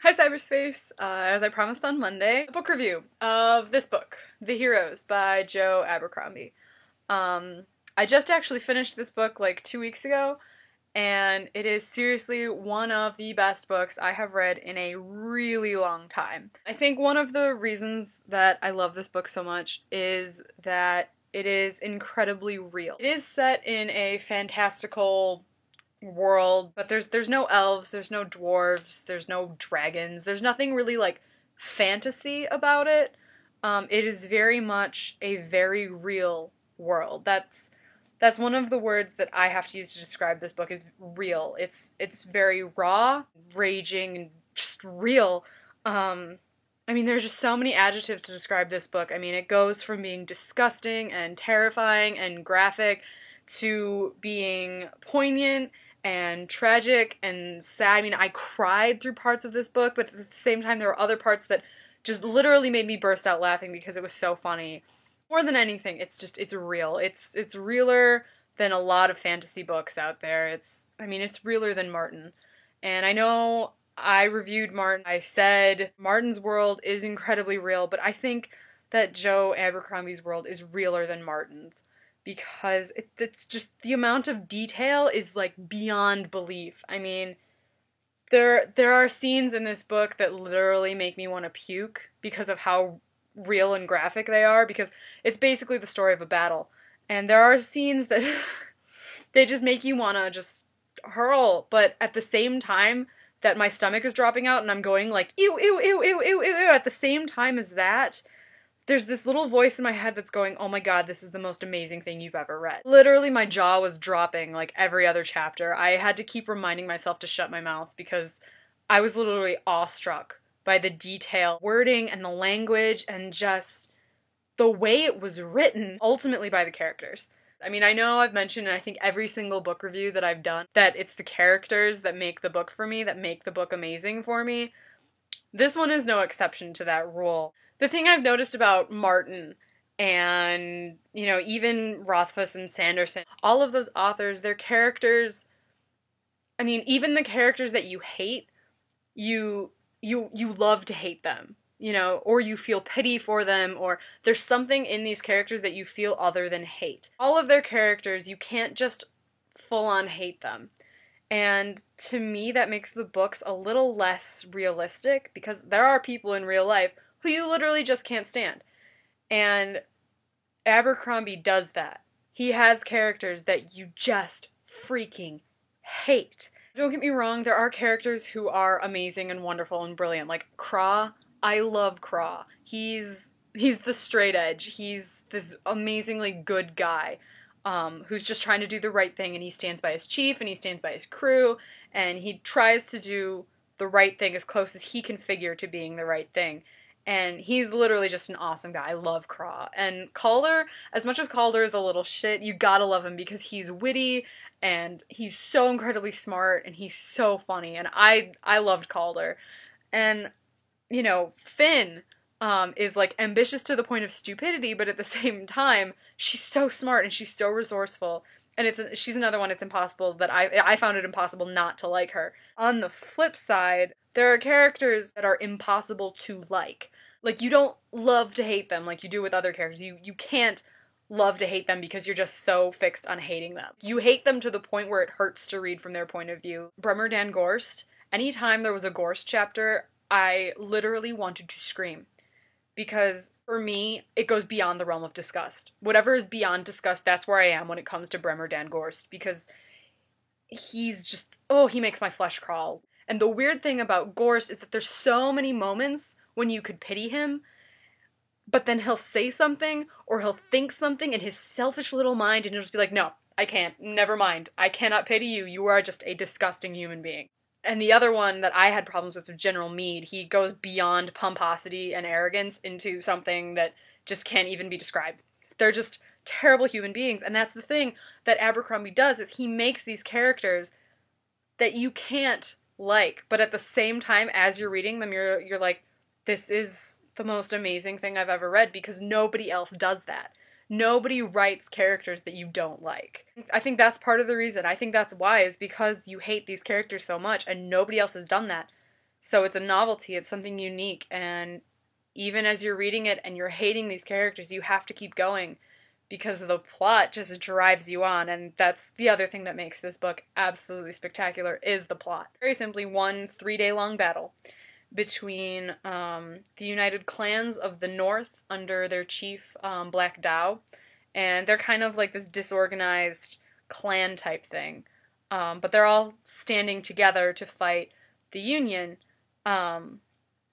Hi cyberspace! As I promised on Monday, a book review of this book, The Heroes by Joe Abercrombie. I just actually finished this book like 2 weeks ago, and it is seriously one of the best books I have read in a really long time. I think one of the reasons that I love this book so much is that it is incredibly real. It is set in a fantastical world, but there's no elves, there's no dwarves, there's no dragons, there's nothing really like fantasy about it. It is very much a very real world. That's one of the words that I have to use to describe this book is real. It's very raw, raging, and just real. I mean, there's just so many adjectives to describe this book. I mean, it goes from being disgusting and terrifying and graphic to being poignant and tragic and sad. I mean, I cried through parts of this book, but at the same time, there were other parts that just literally made me burst out laughing because it was so funny. More than anything, it's real. It's realer than a lot of fantasy books out there. It's realer than Martin. And I know I reviewed Martin. I said Martin's world is incredibly real, but I think that Joe Abercrombie's world is realer than Martin's because it's just the amount of detail is like beyond belief. I mean, there are scenes in this book that literally make me want to puke because of how real and graphic they are, because it's basically the story of a battle. And there are scenes that they just make you want to just hurl, but at the same time that my stomach is dropping out and I'm going like ew ew ew ew ew ew, at the same time as that, there's this little voice in my head that's going, oh my god, this is the most amazing thing you've ever read. Literally, my jaw was dropping like every other chapter. I had to keep reminding myself to shut my mouth because I was literally awestruck by the detail, wording, and the language, and just the way it was written, ultimately by the characters. I mean, I know I've mentioned in I think every single book review that I've done that it's the characters that make the book for me, that make the book amazing for me. This one is no exception to that rule. The thing I've noticed about Martin and, even Rothfuss and Sanderson, all of those authors, their characters, I mean, even the characters that you hate, you love to hate them, or you feel pity for them, or there's something in these characters that you feel other than hate. All of their characters, you can't just full on hate them. And to me, that makes the books a little less realistic because there are people in real life who you literally just can't stand. And Abercrombie does that. He has characters that you just freaking hate. Don't get me wrong, there are characters who are amazing and wonderful and brilliant. Like Craw, I love Craw. He's the straight edge. He's this amazingly good guy. Who's just trying to do the right thing, and he stands by his chief and he stands by his crew, and he tries to do the right thing as close as he can figure to being the right thing. And he's literally just an awesome guy. I love Craw. And Calder, as much as Calder is a little shit, you gotta love him because he's witty and he's so incredibly smart and he's so funny. And I loved Calder. And, Finn is like ambitious to the point of stupidity, but at the same time, she's so smart and she's so resourceful. And she's another one. It's impossible that I found it impossible not to like her. On the flip side, there are characters that are impossible to like. Like, you don't love to hate them like you do with other characters. You can't love to hate them because you're just so fixed on hating them. You hate them to the point where it hurts to read from their point of view. Bremer Dan Gorst, anytime there was a Gorst chapter, I literally wanted to scream. Because for me, it goes beyond the realm of disgust. Whatever is beyond disgust, that's where I am when it comes to Bremer Dan Gorst. Because he's just, he makes my flesh crawl. And the weird thing about Gorst is that there's so many moments when you could pity him, but then he'll say something, or he'll think something in his selfish little mind, and he'll just be like, no, I can't, never mind. I cannot pity you. You are just a disgusting human being. And the other one that I had problems with General Meade, he goes beyond pomposity and arrogance into something that just can't even be described. They're just terrible human beings, and that's the thing that Abercrombie does, is he makes these characters that you can't like, but at the same time, as you're reading them, you're like, this is the most amazing thing I've ever read, because nobody else does that. Nobody writes characters that you don't like. I think that's part of the reason. I think that's why, is because you hate these characters so much and nobody else has done that. So it's a novelty, it's something unique, and even as you're reading it and you're hating these characters, you have to keep going because the plot just drives you on, and that's the other thing that makes this book absolutely spectacular is the plot. Very simply, one 3-day long battle between the United Clans of the North under their chief, Black Dow, and they're kind of like this disorganized clan type thing, but they're all standing together to fight the Union,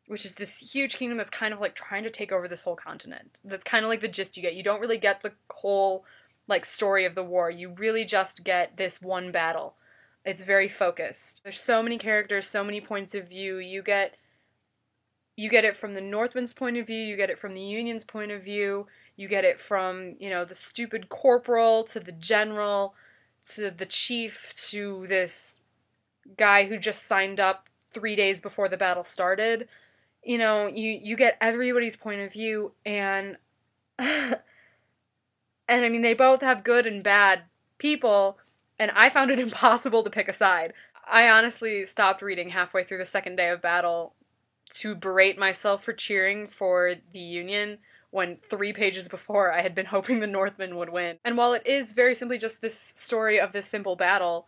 which is this huge kingdom that's kind of like trying to take over this whole continent. That's kind of like the gist you get. You don't really get the whole like story of the war. You really just get this one battle. It's very focused. There's so many characters, so many points of view. You get it from the Northmen's point of view, you get it from the Union's point of view, you get it from, you know, the stupid corporal to the general to the chief to this guy who just signed up 3 days before the battle started. You know, you get everybody's point of view, and and I mean, they both have good and bad people, and I found it impossible to pick a side. I honestly stopped reading halfway through the second day of battle to berate myself for cheering for the Union when 3 pages before I had been hoping the Northmen would win. And while it is very simply just this story of this simple battle,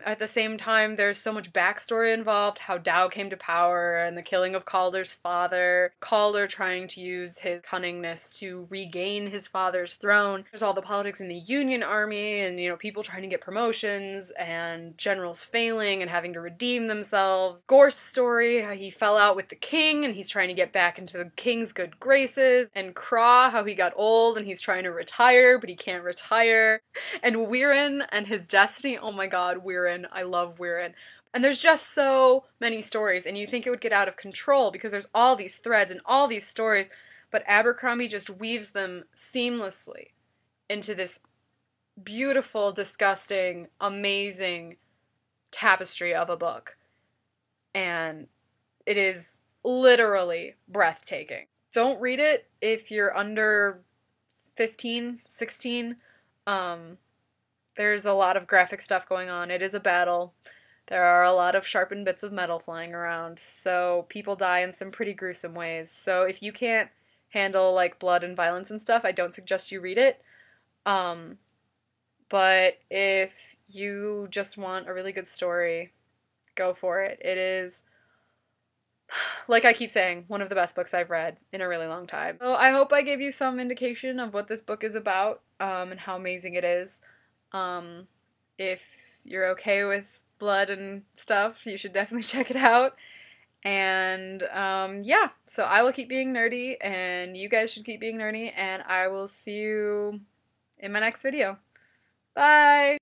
at the same time, there's so much backstory involved, how Dow came to power, and the killing of Calder's father, Calder trying to use his cunningness to regain his father's throne. There's all the politics in the Union army, and, you know, people trying to get promotions, and generals failing and having to redeem themselves. Gorse's story, how he fell out with the king, and he's trying to get back into the king's good graces, and Craw, how he got old, and he's trying to retire, but he can't retire, and Wirren and his destiny. Oh my god, Wirren. I love Wirren. And there's just so many stories, and you think it would get out of control because there's all these threads and all these stories, but Abercrombie just weaves them seamlessly into this beautiful, disgusting, amazing tapestry of a book. And it is literally breathtaking. Don't read it if you're under 15, 16. There's a lot of graphic stuff going on. It is a battle. There are a lot of sharpened bits of metal flying around, so people die in some pretty gruesome ways. So if you can't handle, like, blood and violence and stuff, I don't suggest you read it. But if you just want a really good story, go for it. It is, like I keep saying, one of the best books I've read in a really long time. So I hope I gave you some indication of what this book is about, and how amazing it is. If you're okay with blood and stuff, you should definitely check it out. And, yeah, so I will keep being nerdy, and you guys should keep being nerdy, and I will see you in my next video. Bye!